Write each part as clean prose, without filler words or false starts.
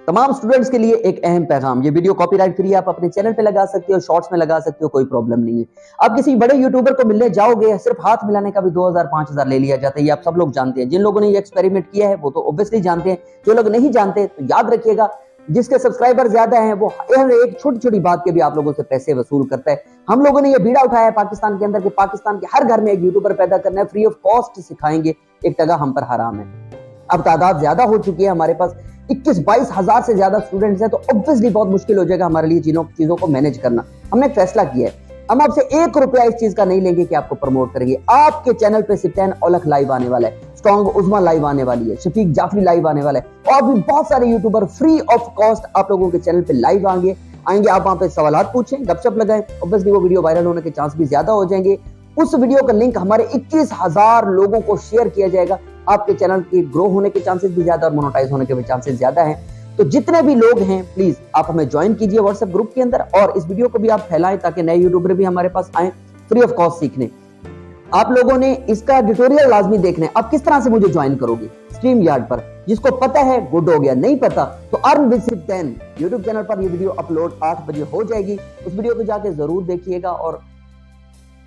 तमाम स्टूडेंट्स के लिए एक अहम पैगाम, ये वीडियो कॉपीराइट फ्री है, आप अपने चैनल पे लगा सकते हो, शॉर्ट्स में लगा सकते हो, कोई प्रॉब्लम नहीं है। आप किसी बड़े यूट्यूबर को मिलने जाओगे, सिर्फ हाथ मिलाने का भी 2000-5000 ले लिया जाता है, ये आप सब लोग जानते हैं। जिन लोगों ने ये एक्सपेरिमेंट किया है वो तो ऑब्वियसली जानते हैं, जो लोग नहीं जानते तो याद रखिएगा, जिसके सब्सक्राइबर ज्यादा हैं वो हर एक छोटी छोटी बात के भी आप लोगों से पैसे वसूल करता है। हम लोगों ने ये बीड़ा उठाया है पाकिस्तान के अंदर कि पाकिस्तान के हर घर में एक यूट्यूबर पैदा करना है, फ्री ऑफ कॉस्ट सिखाएंगे, एक टका हम पर हराम है। अब तादाद ज्यादा हो चुकी है, हमारे पास 21-22 हजार से ज्यादा स्टूडेंट्स हैं, तो ऑब्वियसली बहुत मुश्किल हो जाएगा हमारे लिए चीजों को मैनेज करना। हमने फैसला किया है, हम आपसे 1 रुपया इस चीज का नहीं लेंगे कि आपको प्रमोट करेंगे। आपके चैनल पे सिप्टैन औलख लाइव आने वाला है, स्ट्रॉन्ग उस्मा लाइव आने वाली है, शफीक जाफरी लाइव आने वाला है, और भी बहुत सारे यूट्यूबर फ्री ऑफ कॉस्ट आप लोगों के चैनल पे लाइव आएंगे। आप वहां पे सवालात पूछें, गपशप लगाएं, ऑब्वियसली वो वीडियो वायरल होने के चांस भी ज्यादा हो जाएंगे। उस वीडियो का लिंक हमारे 21,000 लोगों को शेयर किया जाएगा, आपके चैनल के ग्रो होने के चांसेस भी ज्यादा और मोनेटाइज होने के भी चांसेस ज्यादा हैं। तो जितने भी लोग हैं प्लीज आप हमें ज्वाइन कीजिए व्हाट्सएप ग्रुप के अंदर, और इस वीडियो को भी आप फैलाएं ताकि नए यूट्यूबर भी हमारे पास आए फ्री ऑफ कॉस्ट सीखने। आप लोगों ने इसका ट्यूटोरियल लाजमी देखना है। आप किस तरह से मुझे ज्वाइन करोगे स्ट्रीम यार्ड पर, जिसको पता है गुड हो गया, नहीं पता तो अर्न विद सिप्टैन यूट्यूब चैनल पर ये वीडियो अपलोड 8 बजे हो जाएगी, उस वीडियो को जाके जरूर देखिएगा। और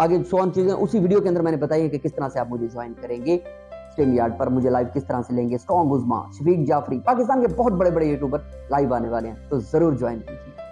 आगे 100 चीजें उसी वीडियो के अंदर मैंने बताई है कि किस तरह से आप मुझे ज्वाइन करेंगे स्ट्रीम यार्ड पर, मुझे लाइव किस तरह से लेंगे। स्ट्रॉन्ग उस्मा, शफीक जाफरी, पाकिस्तान के बहुत बड़े बड़े यूट्यूबर लाइव आने वाले हैं, तो जरूर ज्वाइन कीजिए।